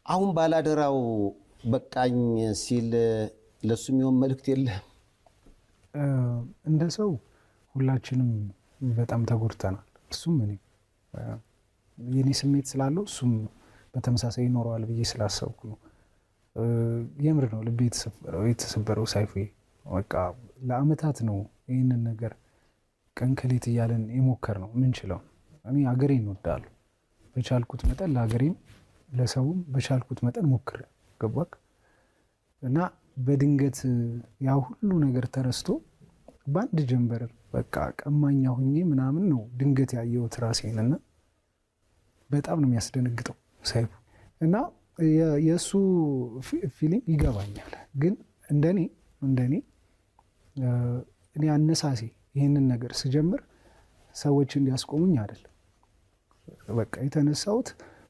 አሁን ባላደራው በቃኝ ሲል ለሱ የሚሆን መልእክት የለህም? እንደ ሰው ሁላችንም በጣም ተጎድተናል። እሱም እኔ የኔ ስሜት ስላለው እሱም በተመሳሳይ ይኖረዋል ብዬ ስላሰብኩ ነው። የምር ነው ልቤ የተሰበረው ሳይፉ። በቃ ለአመታት ነው ይህንን ነገር ቀን ከሌት እያለን የሞከር ነው ምንችለው። እኔ አገሬን እወዳለሁ። በቻልኩት መጠን ለሀገሬም ለሰውም በቻልኩት መጠን ሞክር ገባክ። እና በድንገት ያ ሁሉ ነገር ተረስቶ በአንድ ጀንበር በቃ ቀማኛ ሁኜ ምናምን ነው ድንገት ያየሁት ራሴን። እና በጣም ነው የሚያስደነግጠው ሳይፉ። እና የእሱ ፊሊንግ ይገባኛል። ግን እንደኔ እኔ አነሳሴ ይህንን ነገር ስጀምር ሰዎች እንዲያስቆሙኝ አይደለም። በቃ የተነሳሁት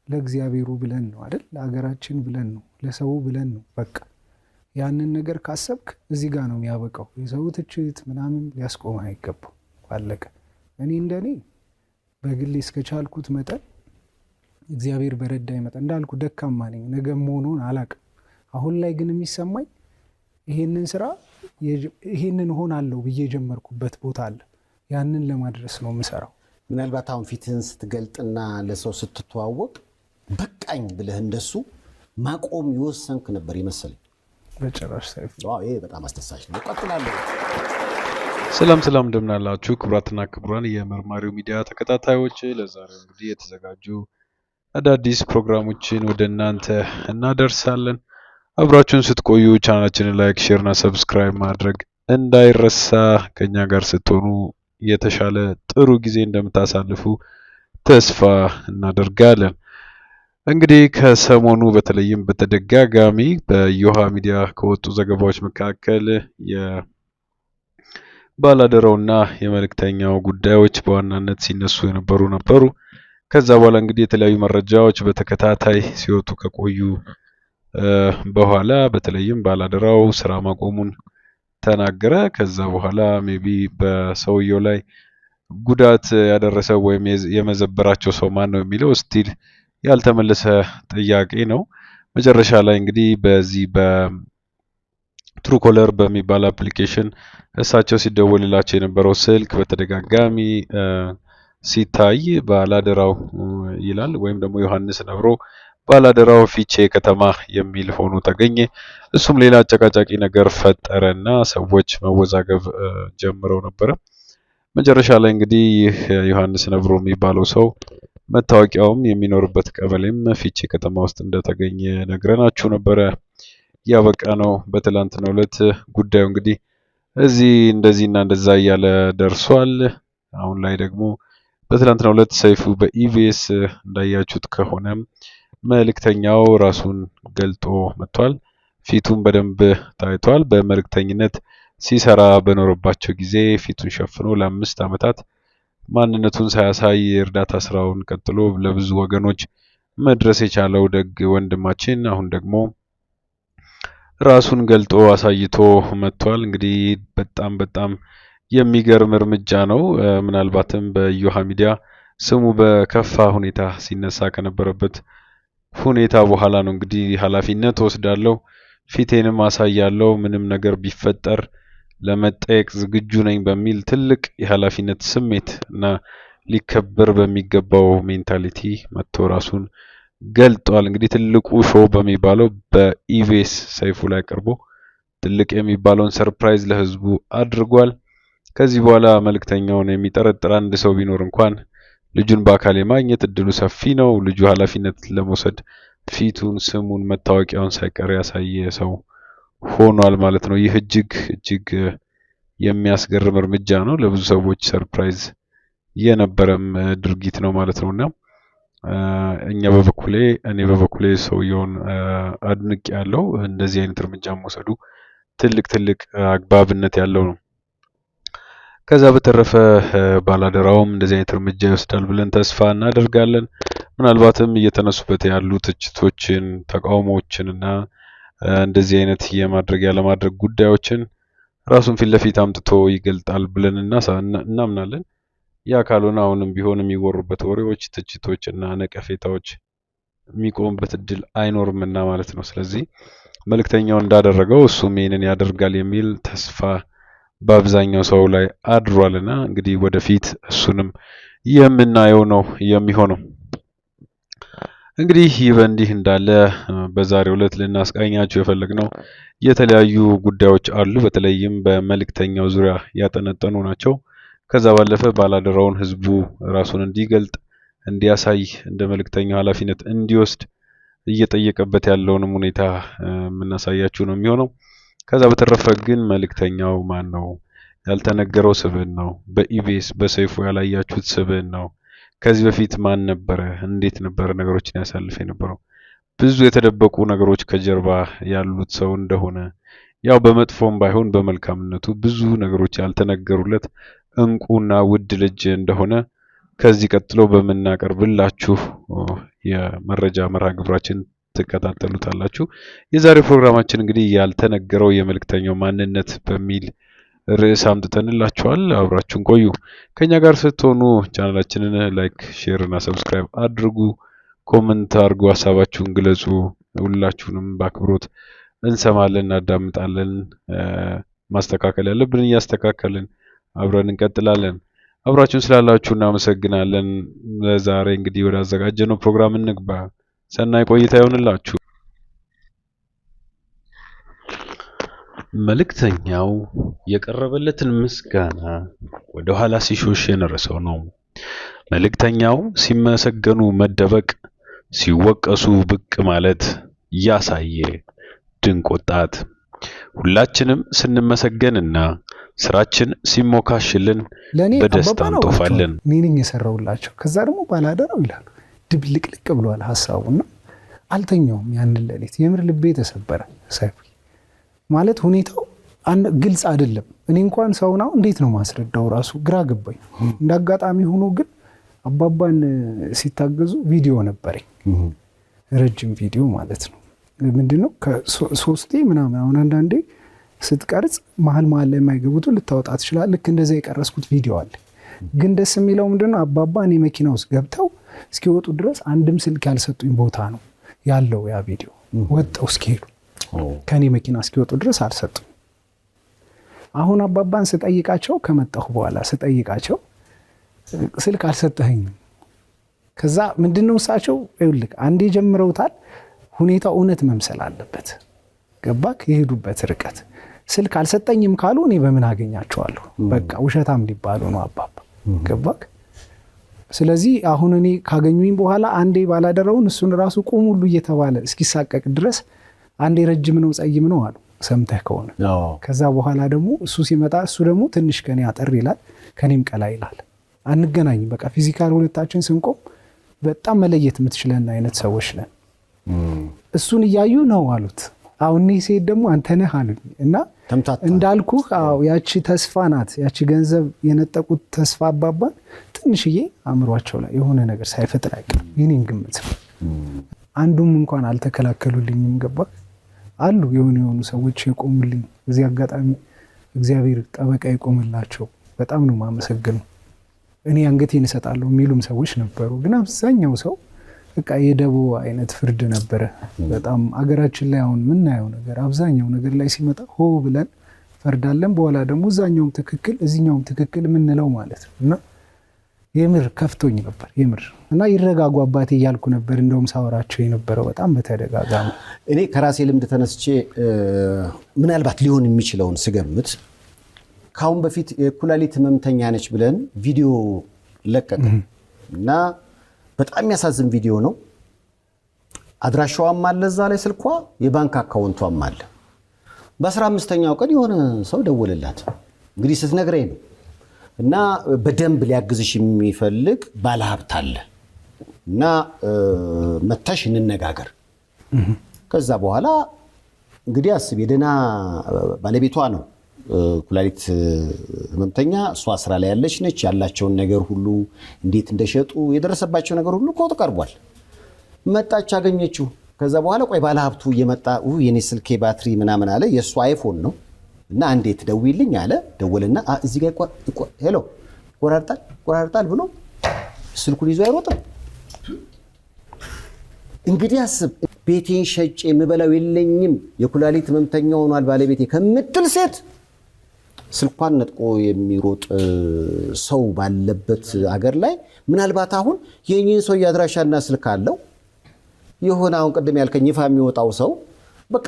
ለእግዚአብሔሩ ብለን ነው አይደል? ለሀገራችን ብለን ነው፣ ለሰው ብለን ነው። በቃ ያንን ነገር ካሰብክ እዚህ ጋር ነው የሚያበቃው። የሰው ትችት ምናምን ሊያስቆም አይገባው። አለቀ። እኔ እንደኔ በግሌ እስከቻልኩት መጠን እግዚአብሔር በረዳኝ መጠን እንዳልኩ ደካማ ነኝ፣ ነገ መሆኑን አላቅም። አሁን ላይ ግን የሚሰማኝ ይሄንን ስራ ይሄንን ሆናለሁ ብዬ የጀመርኩበት ቦታ አለ። ያንን ለማድረስ ነው የምሰራው። ምናልባት አሁን ፊትህን ስትገልጥና ለሰው ስትተዋወቅ በቃኝ ብለህ እንደሱ ማቆም ይወሰንክ ነበር ይመስለኝ። በጭራሽ ሳይፉ። ይሄ በጣም አስደሳች ነው። ቀጥላለሁ። ሰላም እንደምን አላችሁ ክቡራትና ክቡራን የመርማሪው ሚዲያ ተከታታዮች፣ ለዛሬው እንግዲህ የተዘጋጁ አዳዲስ ፕሮግራሞችን ወደ እናንተ እናደርሳለን። አብራችሁን ስትቆዩ ቻናላችንን ላይክ፣ ሼር እና ሰብስክራይብ ማድረግ እንዳይረሳ። ከኛ ጋር ስትሆኑ የተሻለ ጥሩ ጊዜ እንደምታሳልፉ ተስፋ እናደርጋለን። እንግዲህ ከሰሞኑ በተለይም በተደጋጋሚ በዮሃ ሚዲያ ከወጡ ዘገባዎች መካከል የባላደራውና የመልእክተኛው ጉዳዮች በዋናነት ሲነሱ ነበሩ። ከዛ በኋላ እንግዲህ የተለያዩ መረጃዎች በተከታታይ ሲወጡ ከቆዩ በኋላ በተለይም ባላደራው ስራ ማቆሙን ተናገረ። ከዛ በኋላ ሜቢ በሰውየው ላይ ጉዳት ያደረሰው ወይም የመዘበራቸው ሰው ማን ነው የሚለው ስቲል ያልተመለሰ ጥያቄ ነው። መጨረሻ ላይ እንግዲህ በዚህ በትሩኮለር በሚባል አፕሊኬሽን እሳቸው ሲደወልላቸው የነበረው ስልክ በተደጋጋሚ ሲታይ ባላደራው ይላል ወይም ደግሞ ዮሐንስ ነብሮ ባላደራው ፊቼ ከተማ የሚል ሆኖ ተገኘ። እሱም ሌላ አጨቃጫቂ ነገር ፈጠረና ሰዎች መወዛገብ ጀምረው ነበረ። መጨረሻ ላይ እንግዲህ ይህ ዮሐንስ ነብሮ የሚባለው ሰው መታወቂያውም የሚኖርበት ቀበሌም ፊቼ ከተማ ውስጥ እንደተገኘ ነግረናችሁ ነበረ። ያበቃ ነው በትላንትናው ዕለት። ጉዳዩ እንግዲህ እዚህ እንደዚህና እንደዛ እያለ ደርሷል። አሁን ላይ ደግሞ በትላንትናው ዕለት ሰይፉ በኢቢኤስ እንዳያችሁት ከሆነ መልእክተኛው ራሱን ገልጦ መጥቷል። ፊቱን በደንብ ታይቷል። በመልእክተኝነት ሲሰራ በኖረባቸው ጊዜ ፊቱን ሸፍኖ ለ5 ዓመታት ማንነቱን ሳያሳይ የእርዳታ ስራውን ቀጥሎ ለብዙ ወገኖች መድረስ የቻለው ደግ ወንድማችን አሁን ደግሞ ራሱን ገልጦ አሳይቶ መጥቷል። እንግዲህ በጣም የሚገርም እርምጃ ነው። ምናልባትም በዮሃ ሚዲያ ስሙ በከፋ ሁኔታ ሲነሳ ከነበረበት ሁኔታ በኋላ ነው እንግዲህ ኃላፊነት ወስዳለሁ፣ ፊቴንም አሳያለሁ፣ ምንም ነገር ቢፈጠር ለመጠየቅ ዝግጁ ነኝ በሚል ትልቅ የኃላፊነት ስሜት እና ሊከበር በሚገባው ሜንታሊቲ መጥቶ ራሱን ገልጧል። እንግዲህ ትልቁ ሾው በሚባለው በኢቢኤስ ሰይፉ ላይ ቀርቦ ትልቅ የሚባለውን ሰርፕራይዝ ለህዝቡ አድርጓል። ከዚህ በኋላ መልእክተኛውን የሚጠረጥር አንድ ሰው ቢኖር እንኳን ልጁን በአካል የማግኘት እድሉ ሰፊ ነው። ልጁ ኃላፊነት ለመውሰድ ፊቱን፣ ስሙን፣ መታወቂያውን ሳይቀር ያሳየ ሰው ሆኗል ማለት ነው። ይህ እጅግ የሚያስገርም እርምጃ ነው። ለብዙ ሰዎች ሰርፕራይዝ የነበረም ድርጊት ነው ማለት ነውና እኔ በበኩሌ ሰውየውን አድንቅ ያለው እንደዚህ አይነት እርምጃ መውሰዱ ትልቅ አግባብነት ያለው ነው። ከዛ በተረፈ ባላደራውም እንደዚህ አይነት እርምጃ ይወስዳል ብለን ተስፋ እናደርጋለን። ምናልባትም እየተነሱበት ያሉ ትችቶችን፣ ተቃውሞዎችንና እንደዚህ አይነት የማድረግ ያለማድረግ ጉዳዮችን ራሱን ፊት ለፊት አምጥቶ ይገልጣል ብለን እናምናለን። ያ ካልሆነ አሁንም ቢሆን የሚወሩበት ወሬዎች፣ ትችቶች እና ነቀፌታዎች የሚቆምበት እድል አይኖርምና ማለት ነው። ስለዚህ መልእክተኛው እንዳደረገው እሱም ይህንን ያደርጋል የሚል ተስፋ በአብዛኛው ሰው ላይ አድሯልና እንግዲህ ወደፊት እሱንም የምናየው ነው የሚሆነው። እንግዲህ ይህ በእንዲህ እንዳለ በዛሬው ዕለት ልናስቃኛቸው የፈለግነው የተለያዩ ጉዳዮች አሉ። በተለይም በመልእክተኛው ዙሪያ ያጠነጠኑ ናቸው። ከዛ ባለፈ ባላደራውን ህዝቡ ራሱን እንዲገልጥ እንዲያሳይ እንደ መልእክተኛው ኃላፊነት እንዲወስድ እየጠየቀበት ያለውንም ሁኔታ የምናሳያችሁ ነው የሚሆነው። ከዛ በተረፈ ግን መልእክተኛው ማን ነው? ያልተነገረው ስብዕናው በኢቢኤስ በሰይፉ ያላያችሁት ስብዕናው ከዚህ በፊት ማን ነበረ? እንዴት ነበረ ነገሮችን ያሳልፍ የነበረው? ብዙ የተደበቁ ነገሮች ከጀርባ ያሉት ሰው እንደሆነ ያው በመጥፎም ባይሆን በመልካምነቱ ብዙ ነገሮች ያልተነገሩለት እንቁና ውድ ልጅ እንደሆነ ከዚህ ቀጥሎ በመናቀርብላችሁ የመረጃ መርሃ ግብራችን ትከታተሉታላችሁ። የዛሬው ፕሮግራማችን እንግዲህ ያልተነገረው የመልእክተኛው ማንነት በሚል ርዕስ አምጥተንላችኋል። አብራችሁን ቆዩ። ከኛ ጋር ስትሆኑ ቻናላችንን ላይክ፣ ሼር እና ሰብስክራይብ አድርጉ። ኮሜንት አድርጉ፣ ሀሳባችሁን ግለጹ። ሁላችሁንም በአክብሮት እንሰማለን፣ እናዳምጣለን። ማስተካከል ያለብን እያስተካከልን አብረን እንቀጥላለን። አብራችሁን ስላላችሁ እናመሰግናለን። ዛሬ እንግዲህ ወደ አዘጋጀነው ፕሮግራም እንግባ። ሰናይ ቆይታ ይሆንላችሁ። መልእክተኛው የቀረበለትን ምስጋና ወደ ኋላ ሲሾሽ የነረሰው ነው። መልእክተኛው ሲመሰገኑ መደበቅ፣ ሲወቀሱ ብቅ ማለት ያሳየ ድንቅ ወጣት። ሁላችንም ስንመሰገንና ስራችን ሲሞካሽልን በደስታ እንጦፋለን። እኔን የሰራውላቸው ከዛ ደግሞ ባላደራው ይላሉ። ድብልቅልቅ ብሏል ሐሳቡና አልተኛውም ያንን ሌሊት። የምር ልቤ ተሰበረ። ሰይፉ ማለት ሁኔታው ግልጽ አይደለም። እኔ እንኳን ሰውናው እንዴት ነው ማስረዳው ራሱ ግራ ገባኝ። እንዳጋጣሚ ሆኖ ግን አባባን ሲታገዙ ቪዲዮ ነበረኝ፣ ረጅም ቪዲዮ ማለት ነው። ምንድነው ከሶስቴ ምናምን አሁን አንዳንዴ ስትቀርጽ መሀል ላይ የማይገቡት ልታወጣ ትችላል። ልክ እንደዛ የቀረስኩት ቪዲዮ አለ። ግን ደስ የሚለው ምንድነው አባባ እኔ መኪና ውስጥ ገብተው እስኪወጡ ድረስ አንድም ስልክ ያልሰጡኝ ቦታ ነው ያለው ያ ቪዲዮ። ወጣው እስኪሄዱ ከኔ መኪና እስኪወጡ ድረስ አልሰጡኝ። አሁን አባባን ስጠይቃቸው ከመጣሁ በኋላ ስጠይቃቸው ስልክ አልሰጠኸኝም። ከዛ ምንድነው እሳቸው ይኸውልህ አንዴ ጀምረውታል። ሁኔታው እውነት መምሰል አለበት። ገባክ? የሄዱበት ርቀት ስልክ አልሰጠኝም ካሉ እኔ በምን አገኛቸዋለሁ? በቃ ውሸታም ሊባሉ ነው አባባ። ገባክ? ስለዚህ አሁን እኔ ካገኙኝ በኋላ አንዴ ባላደረውን እሱን ራሱ ቁም ሁሉ እየተባለ እስኪሳቀቅ ድረስ አንዴ ረጅም ነው ጸይም ነው አሉ፣ ሰምተህ ከሆነ። ከዛ በኋላ ደግሞ እሱ ሲመጣ እሱ ደግሞ ትንሽ ከኔ አጠር ይላል፣ ከኔም ቀላ ይላል። አንገናኝም። በቃ ፊዚካል ሁለታችን ስንቆም በጣም መለየት የምትችለን አይነት ሰዎች ነን። እሱን እያዩ ነው አሉት። አሁን እኔ ሴት ደግሞ አንተ ነህ አሉኝ እና እንዳልኩህ ያቺ ተስፋ ናት። ያቺ ገንዘብ የነጠቁት ተስፋ አባባን ትንሽዬ አእምሯቸው ላይ የሆነ ነገር ሳይፈጥር አይቀርም። የኔን ግምት አንዱም እንኳን አልተከላከሉልኝም። ገባህ? አሉ የሆኑ ሰዎች የቆሙልኝ። በዚህ አጋጣሚ እግዚአብሔር ጠበቃ የቆምላቸው በጣም ነው የማመሰግነው። እኔ አንገቴን እሰጣለሁ የሚሉም ሰዎች ነበሩ። ግን አብዛኛው ሰው በቃ የደቦ አይነት ፍርድ ነበረ። በጣም አገራችን ላይ አሁን ምናየው ነገር አብዛኛው ነገር ላይ ሲመጣ ሆ ብለን ፈርዳለን። በኋላ ደግሞ እዛኛውም ትክክል እዚኛውም ትክክል የምንለው ማለት ነው። እና የምር ከፍቶኝ ነበር የምር። እና ይረጋጉ አባቴ እያልኩ ነበር እንደውም ሳወራቸው የነበረው በጣም በተደጋጋሚ። እኔ ከራሴ ልምድ ተነስቼ ምናልባት ሊሆን የሚችለውን ስገምት ካሁን በፊት የኩላሊት ህመምተኛ ነች ብለን ቪዲዮ ለቀቀ እና በጣም የሚያሳዝን ቪዲዮ ነው። አድራሻዋም አለ እዛ ላይ ስልኳ፣ የባንክ አካውንቷም አለ። በ15ኛው ቀን የሆነ ሰው ደወለላት። እንግዲህ ስትነግረኝ ነው። እና በደንብ ሊያግዝሽ የሚፈልግ ባለሀብት አለ እና መተሽ እንነጋገር። ከዛ በኋላ እንግዲህ አስብ፣ የደህና ባለቤቷ ነው ኩላሊት ህመምተኛ፣ እሷ ስራ ላይ ያለች ነች። ያላቸውን ነገር ሁሉ እንዴት እንደሸጡ የደረሰባቸው ነገር ሁሉ ኮት ቀርቧል። መጣች፣ አገኘችው። ከዛ በኋላ ቆይ ባለሀብቱ እየመጣ የኔ ስልኬ ባትሪ ምናምን አለ። የእሱ አይፎን ነው እና እንዴት ደውይልኝ አለ። ደወልና እዚህ ጋር ሄሎ ቆራርጣል ብሎ ስልኩን ይዞ አይሮጥም። እንግዲህ አስብ፣ ቤቴን ሸጬ የምበላው የለኝም የኩላሊት ህመምተኛ ሆኗል ባለቤቴ ከምትል ሴት ስልኳን ነጥቆ የሚሮጥ ሰው ባለበት አገር ላይ ምናልባት አሁን የእኚህን ሰው አድራሻና ስልክ አለው የሆነ አሁን ቅድም ያልከኝ ይፋ የሚወጣው ሰው በቃ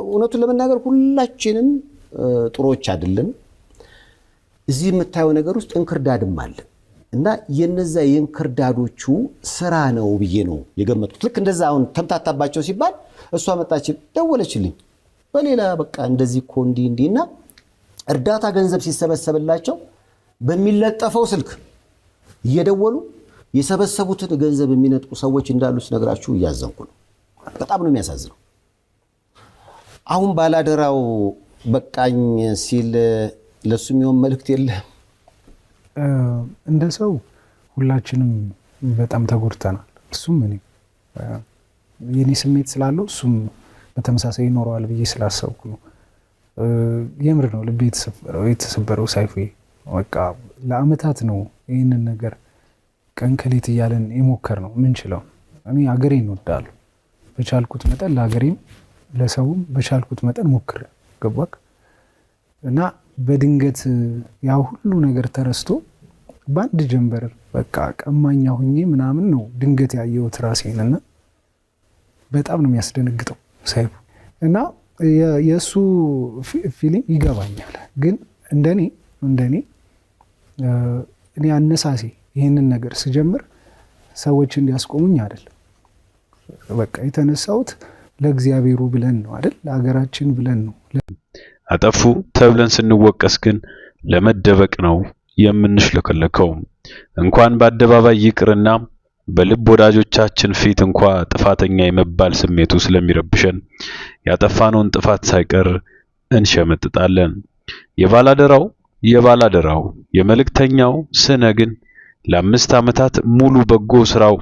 እውነቱን ለመናገር ሁላችንም ጥሮች አይደለም። እዚህ የምታየው ነገር ውስጥ እንክርዳድም አለ እና የነዛ የእንክርዳዶቹ ስራ ነው ብዬ ነው የገመጥኩት። ልክ እንደዛ አሁን ተምታታባቸው ሲባል እሷ መጣች ደወለችልኝ በሌላ በቃ እንደዚህ እኮ እንዲና እርዳታ ገንዘብ ሲሰበሰብላቸው በሚለጠፈው ስልክ እየደወሉ የሰበሰቡትን ገንዘብ የሚነጥቁ ሰዎች እንዳሉ ስነግራችሁ እያዘንኩ ነው። በጣም ነው የሚያሳዝነው። አሁን ባላደራው በቃኝ ሲል ለሱ የሚሆን መልእክት የለም። እንደ ሰው ሁላችንም በጣም ተጎድተናል። እሱም እኔ የኔ ስሜት ስላለው እሱም በተመሳሳይ ይኖረዋል ብዬ ስላሰብኩ ነው። የምር ነው ልቤ የተሰበረው ሳይፌ። በቃ ለአመታት ነው ይህንን ነገር ቀን ከሌት እያለን የሞከር ነው ምንችለው። እኔ አገሬን እወዳለሁ። በቻልኩት መጠን ለሀገሬም ለሰውም በቻልኩት መጠን ሞክር ገባክ እና በድንገት ያ ሁሉ ነገር ተረስቶ በአንድ ጀንበር በቃ ቀማኛ ሁኜ ምናምን ነው ድንገት ያየሁት ራሴንና በጣም ነው የሚያስደነግጠው ሳይፉ። እና የእሱ ፊሊንግ ይገባኛል። ግን እንደኔ እኔ አነሳሴ ይህንን ነገር ስጀምር ሰዎች እንዲያስቆሙኝ አይደለም። በቃ የተነሳሁት ለእግዚአብሔሩ ብለን ነው አይደል? ለሀገራችን ብለን ነው። አጠፉ ተብለን ስንወቀስ ግን ለመደበቅ ነው የምንሽለከለከው። እንኳን በአደባባይ ይቅርና በልብ ወዳጆቻችን ፊት እንኳ ጥፋተኛ የመባል ስሜቱ ስለሚረብሸን ያጠፋነውን ጥፋት ሳይቀር እንሸመጥጣለን። የባላደራው የመልእክተኛው ስነ ግን ለ5 ዓመታት ሙሉ በጎ ስራው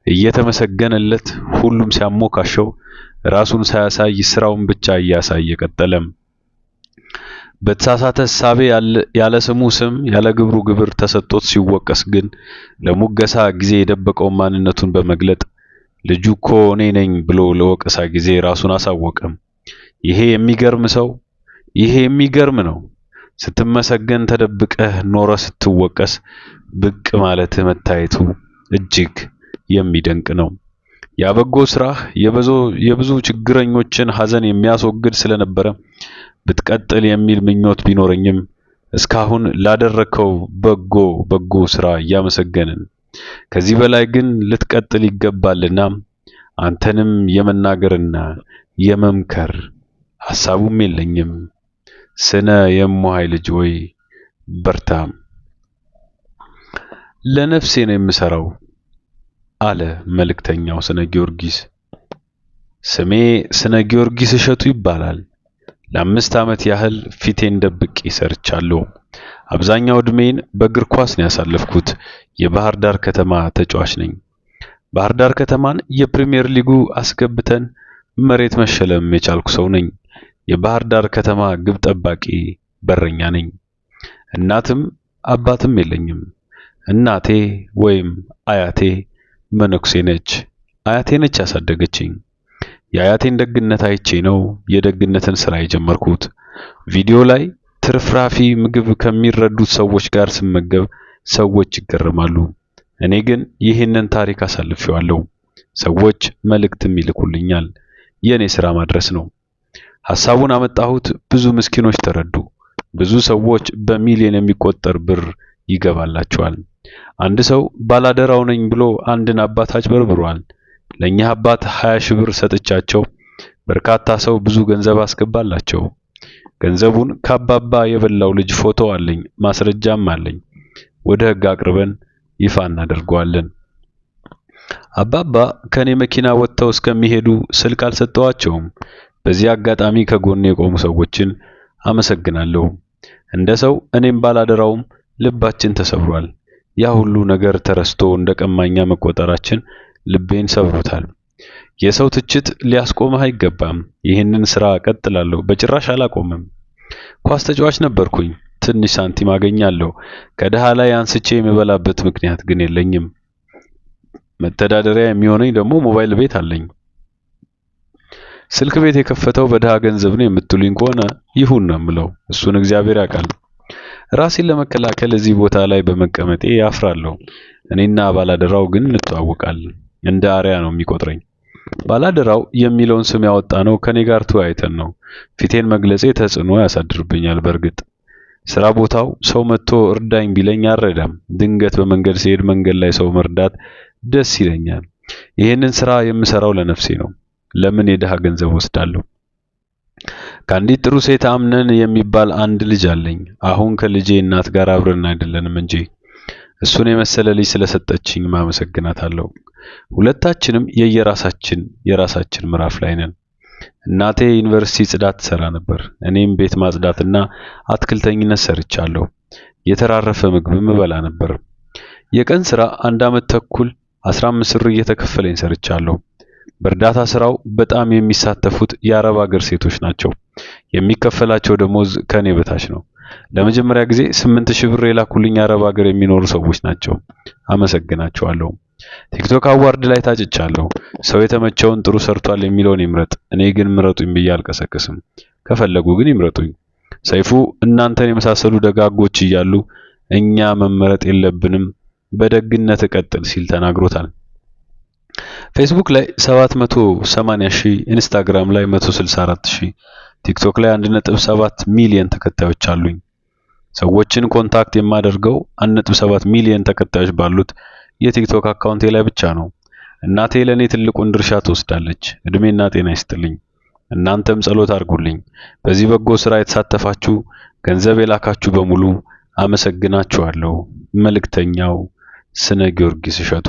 እየተመሰገነለት ሁሉም ሲያሞካሸው ራሱን ሳያሳይ ስራውን ብቻ እያሳየ ቀጠለም። በተሳሳተ ሳቤ ያለ ስሙ ስም ያለ ግብሩ ግብር ተሰጥቶት ሲወቀስ ግን ለሙገሳ ጊዜ የደበቀው ማንነቱን በመግለጥ ልጁ እኮ እኔ ነኝ ብሎ ለወቀሳ ጊዜ ራሱን አሳወቀም። ይሄ የሚገርም ነው። ስትመሰገን ተደብቀህ ኖረ ስትወቀስ ብቅ ማለት መታየቱ እጅግ የሚደንቅ ነው። ያበጎ ስራህ የብዙ ችግረኞችን ሐዘን የሚያስወግድ ስለነበረ ብትቀጥል የሚል ምኞት ቢኖርኝም እስካሁን ላደረከው በጎ ስራ እያመሰገንን ከዚህ በላይ ግን ልትቀጥል ይገባልና አንተንም የመናገርና የመምከር ሐሳቡም የለኝም። ስነ የሞሃይ ልጅ ወይ በርታም። ለነፍሴ ነው የምሰራው አለ መልእክተኛው ስነ ጊዮርጊስ። ስሜ ስነ ጊዮርጊስ እሸቱ ይባላል። ለ5 ዓመት ያህል ፊቴን ደብቄ ሰርቻለሁ። አብዛኛው እድሜን በእግር ኳስ ነው ያሳለፍኩት። የባህር ዳር ከተማ ተጫዋች ነኝ። ባህር ዳር ከተማን የፕሪሚየር ሊጉ አስገብተን መሬት መሸለም የቻልኩ ሰው ነኝ። የባህር ዳር ከተማ ግብ ጠባቂ በረኛ ነኝ። እናትም አባትም የለኝም። እናቴ ወይም አያቴ መነኩሴ ነች። አያቴ ነች ያሳደገችኝ። የአያቴን ደግነት አይቼ ነው የደግነትን ስራ የጀመርኩት። ቪዲዮ ላይ ትርፍራፊ ምግብ ከሚረዱት ሰዎች ጋር ስመገብ ሰዎች ይገረማሉ። እኔ ግን ይህንን ታሪክ አሳልፌዋለሁ። ሰዎች መልእክትም ይልኩልኛል። የኔ ስራ ማድረስ ነው። ሐሳቡን አመጣሁት። ብዙ ምስኪኖች ተረዱ። ብዙ ሰዎች በሚሊዮን የሚቆጠር ብር ይገባላቸዋል። አንድ ሰው ባላደራው ነኝ ብሎ አንድን አባት አጭበርብሯል። ለኛ አባት 20 ሺህ ብር ሰጥቻቸው በርካታ ሰው ብዙ ገንዘብ አስገባላቸው። ገንዘቡን ከአባባ የበላው ልጅ ፎቶ አለኝ፣ ማስረጃም አለኝ። ወደ ህግ አቅርበን ይፋ እናደርገዋለን። አባባ ከኔ መኪና ወጥተው እስከሚሄዱ ስልክ አልሰጠዋቸውም። በዚህ አጋጣሚ ከጎኔ የቆሙ ሰዎችን አመሰግናለሁ። እንደ ሰው እኔም ባላደራውም ልባችን ተሰብሯል። ያ ሁሉ ነገር ተረስቶ እንደቀማኛ መቆጠራችን ልቤን ሰብሮታል። የሰው ትችት ሊያስቆምህ አይገባም። ይህንን ስራ ቀጥላለሁ፣ በጭራሽ አላቆምም። ኳስ ተጫዋች ነበርኩኝ። ትንሽ ሳንቲም አገኛለሁ። ከደሃ ላይ አንስቼ የምበላበት ምክንያት ግን የለኝም። መተዳደሪያ የሚሆነኝ ደግሞ ሞባይል ቤት አለኝ። ስልክ ቤት የከፈተው በድሃ ገንዘብ ነው የምትሉኝ ከሆነ ይሁን ነው የምለው። እሱን እግዚአብሔር ያውቃል። ራሴን ለመከላከል እዚህ ቦታ ላይ በመቀመጤ ያፍራለሁ። እኔና ባላደራው ግን እንተዋወቃለን። እንደ አርያ ነው የሚቆጥረኝ። ባላደራው የሚለውን ስም ያወጣነው ከኔ ጋር ተወያይተን ነው። ፊቴን መግለጼ ተጽዕኖ ያሳድርብኛል። በእርግጥ ስራ ቦታው ሰው መጥቶ እርዳኝ ቢለኝ አልረዳም። ድንገት በመንገድ ሲሄድ መንገድ ላይ ሰው መርዳት ደስ ይለኛል። ይህንን ስራ የምሰራው ለነፍሴ ነው። ለምን የድሃ ገንዘብ ወስዳለሁ? ከአንዲት ጥሩ ሴት አምነን የሚባል አንድ ልጅ አለኝ። አሁን ከልጄ እናት ጋር አብረን አይደለንም እንጂ እሱን የመሰለ ልጅ ስለሰጠችኝ ማመሰግናታለሁ። ሁለታችንም የራሳችን ምዕራፍ ላይ ነን። እናቴ ዩኒቨርሲቲ ጽዳት ትሰራ ነበር። እኔም ቤት ማጽዳትና አትክልተኝነት ሰርቻለሁ። የተራረፈ ምግብም እበላ ነበር። የቀን ስራ 1 ዓመት ተኩል 15 ብር እየተከፈለኝ ሰርቻለሁ። በእርዳታ ስራው በጣም የሚሳተፉት የአረብ ሀገር ሴቶች ናቸው። የሚከፈላቸው ደሞዝ ከኔ በታች ነው። ለመጀመሪያ ጊዜ 8000 ብር የላኩልኝ አረብ ሀገር የሚኖሩ ሰዎች ናቸው። አመሰግናቸዋለሁ። ቲክቶክ አዋርድ ላይ ታጭቻለሁ። ሰው የተመቸውን ጥሩ ሰርቷል የሚለውን ይምረጥ። እኔ ግን ምረጡኝ ብዬ አልቀሰቅስም። ከፈለጉ ግን ይምረጡኝ። ሰይፉ እናንተን የመሳሰሉ ደጋጎች እያሉ እኛ መመረጥ የለብንም፣ በደግነት እቀጥል ሲል ተናግሮታል። ፌስቡክ ላይ 780,000፣ ኢንስታግራም ላይ 164,000፣ ቲክቶክ ላይ 1.7 ሚሊዮን ተከታዮች አሉኝ። ሰዎችን ኮንታክት የማደርገው 1.7 ሚሊዮን ተከታዮች ባሉት የቲክቶክ አካውንቴ ላይ ብቻ ነው። እናቴ ለኔ ትልቁን ድርሻ ትወስዳለች። እድሜና ጤና ይስጥልኝ። እናንተም ጸሎት አድርጉልኝ። በዚህ በጎ ስራ የተሳተፋችሁ ገንዘብ የላካችሁ በሙሉ አመሰግናችኋለሁ። መልእክተኛው ስነ ጊዮርጊስ እሸቱ።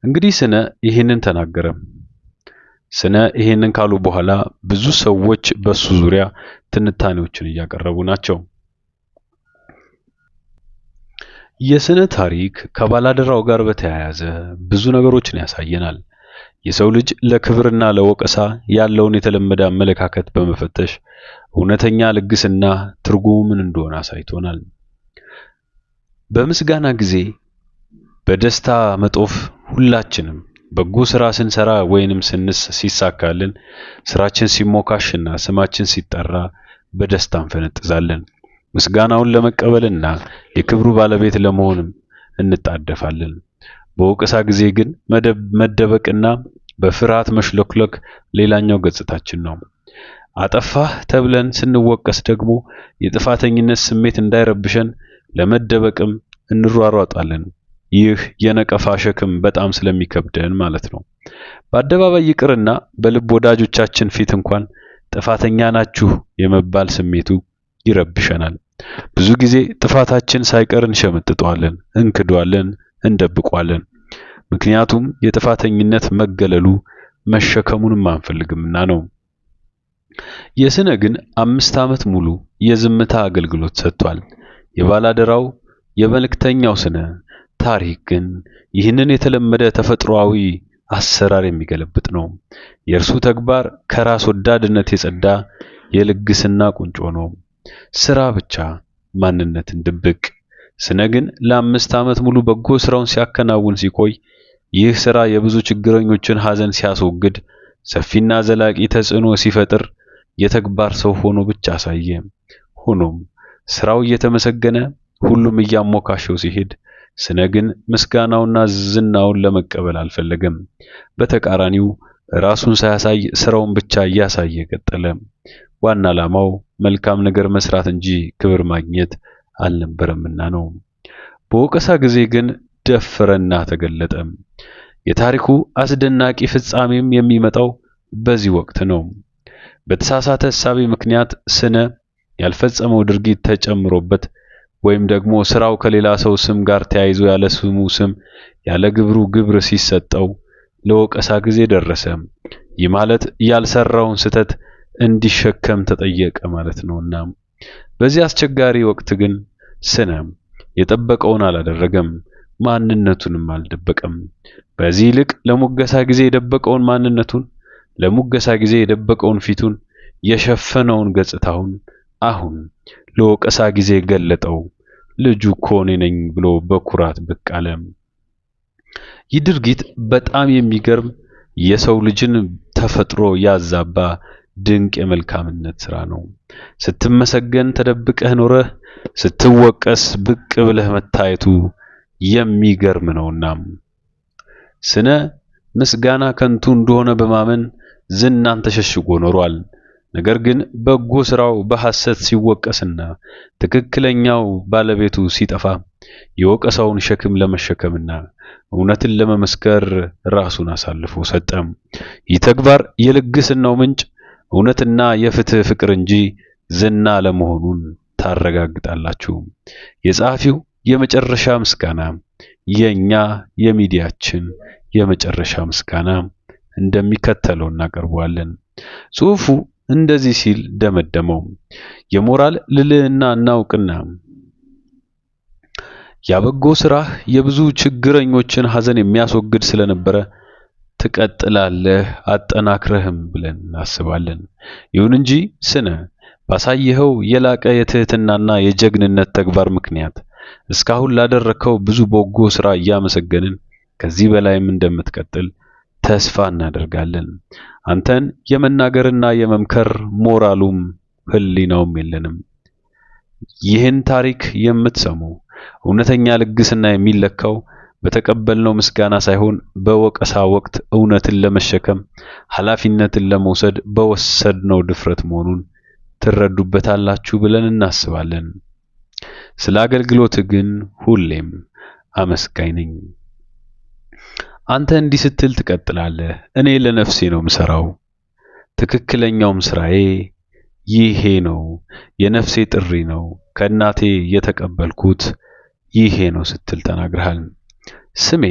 እንግዲህ ስነ ይህንን ተናገረ። ስነ ይህንን ካሉ በኋላ ብዙ ሰዎች በሱ ዙሪያ ትንታኔዎችን እያቀረቡ ናቸው። የስነ ታሪክ ከባላደራው ጋር በተያያዘ ብዙ ነገሮችን ያሳየናል። የሰው ልጅ ለክብርና ለወቀሳ ያለውን የተለመደ አመለካከት በመፈተሽ እውነተኛ ልግስና ትርጉሙ ምን እንደሆነ አሳይቶናል። በምስጋና ጊዜ በደስታ መጦፍ ሁላችንም በጎ ስራ ስንሰራ ወይንም ሲሳካልን፣ ስራችን ሲሞካሽና ስማችን ሲጠራ በደስታ እንፈነጥዛለን። ምስጋናውን ለመቀበልና የክብሩ ባለቤት ለመሆንም እንጣደፋለን። በወቀሳ ጊዜ ግን መደበቅና በፍርሃት መሽለክለክ ሌላኛው ገጽታችን ነው። አጠፋህ ተብለን ስንወቀስ ደግሞ የጥፋተኝነት ስሜት እንዳይረብሸን ለመደበቅም እንሯሯጣለን። ይህ የነቀፋ ሸክም በጣም ስለሚከብደን ማለት ነው። በአደባባይ ይቅርና በልብ ወዳጆቻችን ፊት እንኳን ጥፋተኛ ናችሁ የመባል ስሜቱ ይረብሸናል። ብዙ ጊዜ ጥፋታችን ሳይቀር እንሸመጥጠዋለን፣ እንክዷለን፣ እንደብቋለን። ምክንያቱም የጥፋተኝነት መገለሉ መሸከሙንም አንፈልግምና ነው። የስነ ግን 5 ዓመት ሙሉ የዝምታ አገልግሎት ሰጥቷል። የባላደራው የመልእክተኛው ስነ ታሪክ ግን ይህንን የተለመደ ተፈጥሯዊ አሰራር የሚገለብጥ ነው። የእርሱ ተግባር ከራስ ወዳድነት የጸዳ የልግስና ቁንጮ ነው። ስራ ብቻ ማንነትን ድብቅ። ስነ ግን ለ5 ዓመት ሙሉ በጎ ስራውን ሲያከናውን ሲቆይ ይህ ስራ የብዙ ችግረኞችን ሐዘን ሲያስወግድ ሰፊና ዘላቂ ተጽዕኖ ሲፈጥር የተግባር ሰው ሆኖ ብቻ አሳየ። ሆኖም ስራው እየተመሰገነ ሁሉም እያሞካሸው ሲሄድ ስነ ግን ምስጋናውና ዝናውን ለመቀበል አልፈለገም። በተቃራኒው ራሱን ሳያሳይ ስራውን ብቻ እያሳየ ቀጠለ። ዋና ዓላማው መልካም ነገር መስራት እንጂ ክብር ማግኘት አልነበረምና ነው። በወቀሳ ጊዜ ግን ደፈረና ተገለጠ። የታሪኩ አስደናቂ ፍጻሜም የሚመጣው በዚህ ወቅት ነው። በተሳሳተ ሕሳቤ ምክንያት ስነ ያልፈጸመው ድርጊት ተጨምሮበት ወይም ደግሞ ስራው ከሌላ ሰው ስም ጋር ተያይዞ ያለ ስሙ ስም ያለ ግብሩ ግብር ሲሰጠው ለወቀሳ ጊዜ ደረሰ። ይህ ማለት ያልሰራውን ስህተት እንዲሸከም ተጠየቀ ማለት ነውና በዚህ አስቸጋሪ ወቅት ግን ስነ የጠበቀውን አላደረገም፣ ማንነቱንም አልደበቀም። በዚህ ይልቅ ለሙገሳ ጊዜ የደበቀውን ማንነቱን፣ ለሙገሳ ጊዜ የደበቀውን ፊቱን፣ የሸፈነውን ገጽታውን አሁን ለወቀሳ ጊዜ ገለጠው። ልጁ እኮ እኔ ነኝ ብሎ በኩራት ብቅ አለ። ይህ ድርጊት በጣም የሚገርም የሰው ልጅን ተፈጥሮ ያዛባ ድንቅ የመልካምነት ሥራ ነው። ስትመሰገን ተደብቀህ ኖረህ ስትወቀስ ብቅ ብለህ መታየቱ የሚገርም ነውና ስነ ምስጋና ከንቱ እንደሆነ በማመን ዝናን ተሸሽጎ ኖሯል። ነገር ግን በጎ ሥራው በሐሰት ሲወቀስና ትክክለኛው ባለቤቱ ሲጠፋ የወቀሳውን ሸክም ለመሸከምና እውነትን ለመመስከር ራሱን አሳልፎ ሰጠ። ይህ ተግባር የልግስናው ምንጭ እውነትና የፍትህ ፍቅር እንጂ ዝና ለመሆኑን ታረጋግጣላችሁ። የጸሐፊው የመጨረሻ ምስጋና የኛ የሚዲያችን የመጨረሻ ምስጋና እንደሚከተለው እናቀርበዋለን። ጽሑፉ እንደዚህ ሲል ደመደመው። የሞራል ልዕልና እናውቅና ያበጎ ሥራህ የብዙ ችግረኞችን ሐዘን የሚያስወግድ ስለነበረ ትቀጥላለህ አጠናክረህም ብለን እናስባለን። ይሁን እንጂ ስነ ባሳየኸው የላቀ የትህትናና የጀግንነት ተግባር ምክንያት እስካሁን ላደረከው ብዙ በጎ ሥራ እያመሰገንን ከዚህ በላይም እንደምትቀጥል ተስፋ እናደርጋለን። አንተን የመናገርና የመምከር ሞራሉም ሕሊናውም የለንም። ይህን ታሪክ የምትሰሙ እውነተኛ ልግስና የሚለካው በተቀበልነው ምስጋና ሳይሆን በወቀሳ ወቅት እውነትን ለመሸከም ኃላፊነትን ለመውሰድ በወሰድነው ድፍረት መሆኑን ትረዱበታላችሁ ብለን እናስባለን። ስለ አገልግሎት ግን ሁሌም አመስጋኝ ነኝ። አንተ እንዲህ ስትል ትቀጥላለህ። እኔ ለነፍሴ ነው ምሰራው፣ ትክክለኛውም ስራዬ ይሄ ነው፣ የነፍሴ ጥሪ ነው፣ ከእናቴ የተቀበልኩት ይሄ ነው ስትል ተናግረሃል። ስሜ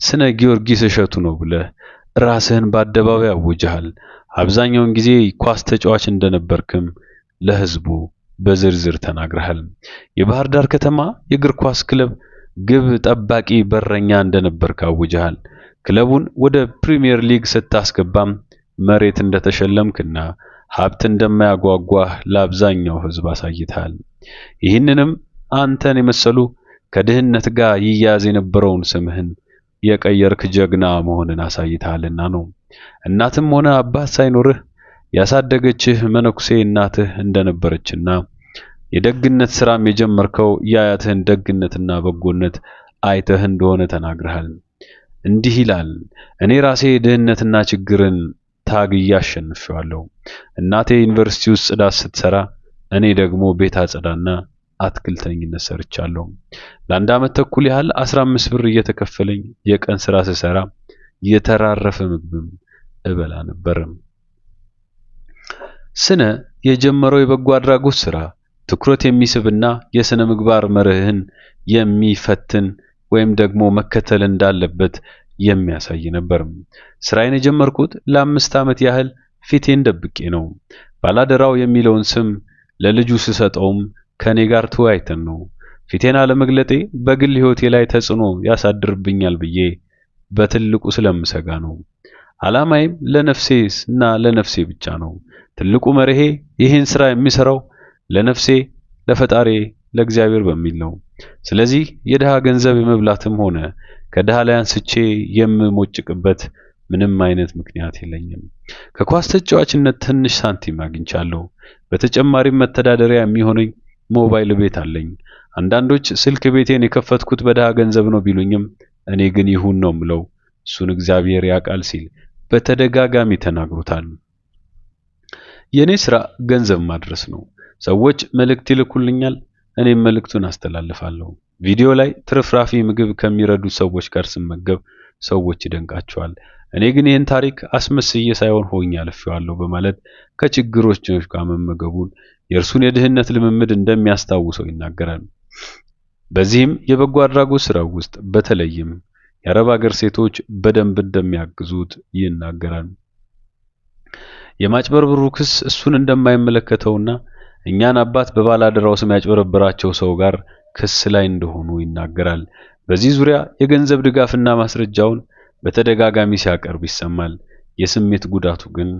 ስነ ጊዮርጊስ እሸቱ ነው ብለህ ራስህን በአደባባይ አውጀሃል። አብዛኛውን ጊዜ ኳስ ተጫዋች እንደነበርክም ለህዝቡ በዝርዝር ተናግረሃል። የባህር ዳር ከተማ የእግር ኳስ ክለብ ግብ ጠባቂ በረኛ እንደነበርክ አውጀሃል። ክለቡን ወደ ፕሪሚየር ሊግ ስታስገባም መሬት እንደተሸለምክና ሀብት እንደማያጓጓህ ለአብዛኛው ህዝብ አሳይተሃል። ይህንንም አንተን የመሰሉ ከድህነት ጋር ይያዝ የነበረውን ስምህን የቀየርክ ጀግና መሆንን አሳይተሃልና ነው። እናትም ሆነ አባት ሳይኖርህ ያሳደገችህ መነኩሴ እናትህ እንደነበረችና የደግነት ስራም የጀመርከው የአያትህን ደግነትና በጎነት አይተህ እንደሆነ ተናግረሃል። እንዲህ ይላል። እኔ ራሴ ድህነትና ችግርን ታግዬ አሸንፌዋለሁ። እናቴ ዩኒቨርሲቲ ውስጥ ጽዳት ስትሰራ፣ እኔ ደግሞ ቤት አጸዳና አትክልተኝነት ሰርቻለሁ። ለአንድ ዓመት ተኩል ያህል 15 ብር እየተከፈለኝ የቀን ስራ ስሰራ የተራረፈ ምግብም እበላ ነበር። ስነ የጀመረው የበጎ አድራጎት ስራ ትኩረት የሚስብና የስነ ምግባር መርህን የሚፈትን ወይም ደግሞ መከተል እንዳለበት የሚያሳይ ነበር። ስራዬን የጀመርኩት ለ5 ዓመት ያህል ፊቴን ደብቄ ነው። ባላደራው የሚለውን ስም ለልጁ ስሰጠውም ከኔ ጋር ተወያይተን ነው። ፊቴን አለመግለጤ በግል ህይወቴ ላይ ተጽዕኖ ያሳድርብኛል ብዬ በትልቁ ስለምሰጋ ነው። ዓላማዬም ለነፍሴና ለነፍሴ ብቻ ነው። ትልቁ መርሄ ይህን ስራ የሚሰራው ለነፍሴ፣ ለፈጣሪ፣ ለእግዚአብሔር በሚል ነው። ስለዚህ የድሃ ገንዘብ የመብላትም ሆነ ከድሃ ላይ አንስቼ የምሞጭቅበት ምንም አይነት ምክንያት የለኝም። ከኳስ ተጫዋችነት ትንሽ ሳንቲም አግኝቻለሁ። በተጨማሪም መተዳደሪያ የሚሆነኝ ሞባይል ቤት አለኝ። አንዳንዶች ስልክ ቤቴን የከፈትኩት በድሃ ገንዘብ ነው ቢሉኝም እኔ ግን ይሁን ነው ምለው፣ እሱን እግዚአብሔር ያውቃል ሲል በተደጋጋሚ ተናግሮታል። የኔ ስራ ገንዘብ ማድረስ ነው። ሰዎች መልእክት ይልኩልኛል፣ እኔም መልእክቱን አስተላልፋለሁ። ቪዲዮ ላይ ትርፍራፊ ምግብ ከሚረዱ ሰዎች ጋር ስመገብ ሰዎች ይደንቃቸዋል። እኔ ግን ይህን ታሪክ አስመስዬ ሳይሆን ሆኜ አልፌዋለሁ በማለት ከችግሮች ጋር መመገቡን የእርሱን የድህነት ልምምድ እንደሚያስታውሰው ይናገራል። በዚህም የበጎ አድራጎት ስራው ውስጥ በተለይም የአረብ ሀገር ሴቶች በደንብ እንደሚያግዙት ይናገራል። የማጭበርበሩ ክስ እሱን እንደማይመለከተውና እኛን አባት በባላደራው ስም ያጭበረበራቸው ሰው ጋር ክስ ላይ እንደሆኑ ይናገራል። በዚህ ዙሪያ የገንዘብ ድጋፍና ማስረጃውን በተደጋጋሚ ሲያቀርብ ይሰማል። የስሜት ጉዳቱ ግን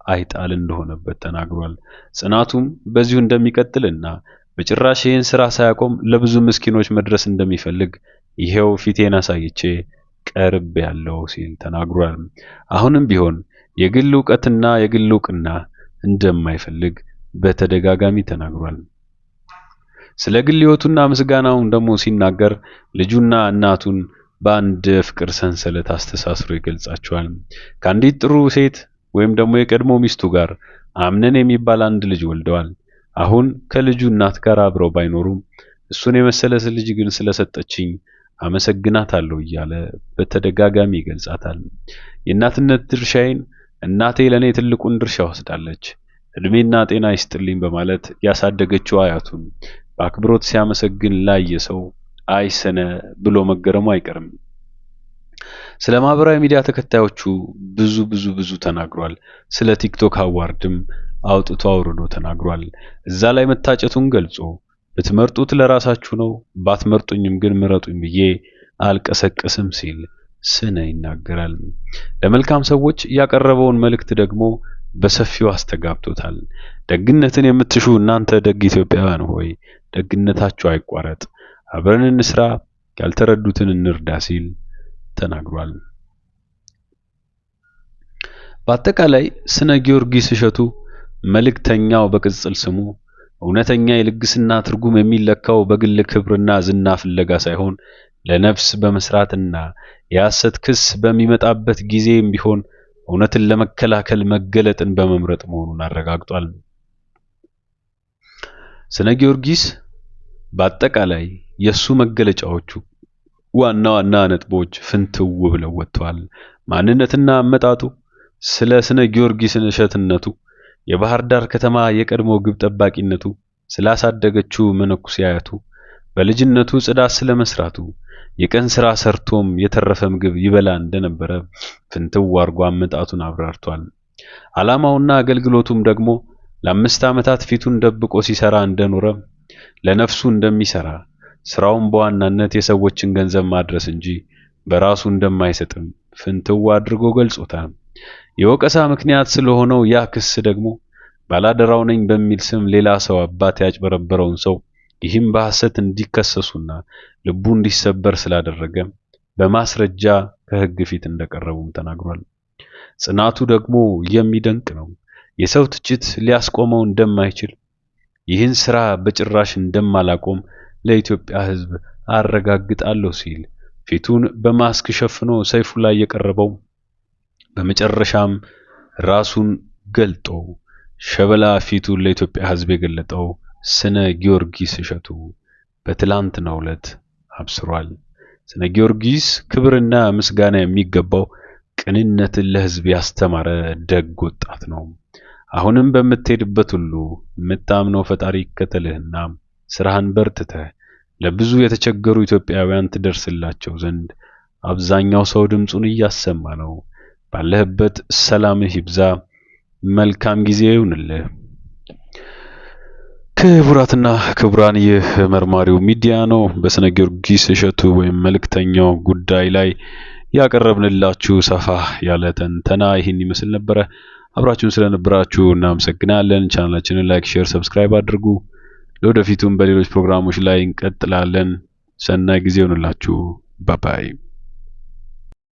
አይጣል እንደሆነበት ተናግሯል። ጽናቱም በዚሁ እንደሚቀጥልና በጭራሽ ይህን ስራ ሳያቆም ለብዙ ምስኪኖች መድረስ እንደሚፈልግ ይሄው ፊቴን አሳይቼ ቀርብ ያለው ሲል ተናግሯል። አሁንም ቢሆን የግል ዕውቀትና የግል ዕውቅና እንደማይፈልግ በተደጋጋሚ ተናግሯል። ስለ ግል ሕይወቱና ምስጋናውን ደግሞ ሲናገር ልጁና እናቱን በአንድ ፍቅር ሰንሰለት አስተሳስሮ ይገልጻቸዋል። ከአንዲት ጥሩ ሴት ወይም ደግሞ የቀድሞ ሚስቱ ጋር አምነን የሚባል አንድ ልጅ ወልደዋል። አሁን ከልጁ እናት ጋር አብረው ባይኖሩም እሱን የመሰለ ልጅ ግን ስለሰጠችኝ አመሰግናታለሁ እያለ በተደጋጋሚ ይገልጻታል። የእናትነት ድርሻዬን እናቴ ለኔ ትልቁን ድርሻ ወስዳለች፣ እድሜና ጤና ይስጥልኝ በማለት ያሳደገችው አያቱን በአክብሮት ሲያመሰግን ላየ ሰው አይሰነ ብሎ መገረሙ አይቀርም። ስለ ማህበራዊ ሚዲያ ተከታዮቹ ብዙ ተናግሯል። ስለ ቲክቶክ አዋርድም አውጥቶ አውርዶ ተናግሯል። እዛ ላይ መታጨቱን ገልጾ ብትመርጡት ለራሳችሁ ነው፣ ባትመርጡኝም ግን ምረጡኝ ብዬ አልቀሰቅስም ሲል ስነ ይናገራል። ለመልካም ሰዎች ያቀረበውን መልእክት ደግሞ በሰፊው አስተጋብቶታል። ደግነትን የምትሹ እናንተ ደግ ኢትዮጵያውያን ሆይ ደግነታችሁ አይቋረጥ፣ አብረን እንስራ፣ ያልተረዱትን እንርዳ ሲል ተናግሯል። በአጠቃላይ ስነ ጊዮርጊስ እሸቱ መልእክተኛው በቅጽል ስሙ እውነተኛ የልግስና ትርጉም የሚለካው በግል ክብርና ዝና ፍለጋ ሳይሆን ለነፍስ በመስራትና የሐሰት ክስ በሚመጣበት ጊዜም ቢሆን እውነትን ለመከላከል መገለጥን በመምረጥ መሆኑን አረጋግጧል። ስነ ጊዮርጊስ በአጠቃላይ የሱ መገለጫዎቹ ዋና ነጥቦች ፍንትው ብለው ወጥተዋል። ማንነትና አመጣጡ፣ ስለ ስነ ጊዮርጊስ እሸትነቱ፣ የባህር ዳር ከተማ የቀድሞ ግብ ጠባቂነቱ፣ ስላሳደገችው መነኩሴያቱ፣ በልጅነቱ ጽዳት ስለመስራቱ፣ የቀን ስራ ሰርቶም የተረፈ ምግብ ይበላ እንደነበረ ፍንትው አርጎ አመጣጡን አብራርቷል። ዓላማውና አገልግሎቱም ደግሞ ለ5 ዓመታት ፊቱን ደብቆ ሲሰራ እንደኖረ፣ ለነፍሱ እንደሚሰራ፣ ስራውን በዋናነት የሰዎችን ገንዘብ ማድረስ እንጂ በራሱ እንደማይሰጥም ፍንትው አድርጎ ገልጾታል። የወቀሳ ምክንያት ስለሆነው ያ ክስ ደግሞ ባላደራው ነኝ በሚል ስም ሌላ ሰው አባት ያጭበረበረውን ሰው ይህም በሐሰት እንዲከሰሱና ልቡ እንዲሰበር ስላደረገ በማስረጃ ከሕግ ፊት እንደቀረቡም ተናግሯል። ጽናቱ ደግሞ የሚደንቅ ነው። የሰው ትችት ሊያስቆመው እንደማይችል፣ ይህን ስራ በጭራሽ እንደማላቆም ለኢትዮጵያ ሕዝብ አረጋግጣለሁ ሲል ፊቱን በማስክ ሸፍኖ ሰይፉ ላይ የቀረበው በመጨረሻም ራሱን ገልጦ ሸበላ ፊቱን ለኢትዮጵያ ሕዝብ የገለጠው ስነ ጊዮርጊስ እሸቱ በትላንትናው ዕለት አብስሯል። ስነ ጊዮርጊስ ክብርና ምስጋና የሚገባው ቅንነትን ለሕዝብ ያስተማረ ደግ ወጣት ነው። አሁንም በምትሄድበት ሁሉ የምታምነው ፈጣሪ ይከተልህና ስራህን በርትተህ ለብዙ የተቸገሩ ኢትዮጵያውያን ትደርስላቸው ዘንድ አብዛኛው ሰው ድምጹን እያሰማ ነው። ባለህበት ሰላምህ ይብዛ። መልካም ጊዜ ይሁንልህ። ክቡራትና ክቡራን፣ ይህ መርማሪው ሚዲያ ነው። በስነ ጊዮርጊስ እሸቱ ወይም መልእክተኛው ጉዳይ ላይ ያቀረብንላችሁ ሰፋ ያለ ተንተና ይህን ይመስል ነበረ። አብራችሁን ስለነበራችሁ እናመሰግናለን። ቻናላችንን ላይክ፣ ሼር፣ ሰብስክራይብ አድርጉ። ለወደፊቱም በሌሎች ፕሮግራሞች ላይ እንቀጥላለን። ሰናይ ጊዜ ይሁንላችሁ። ባባይ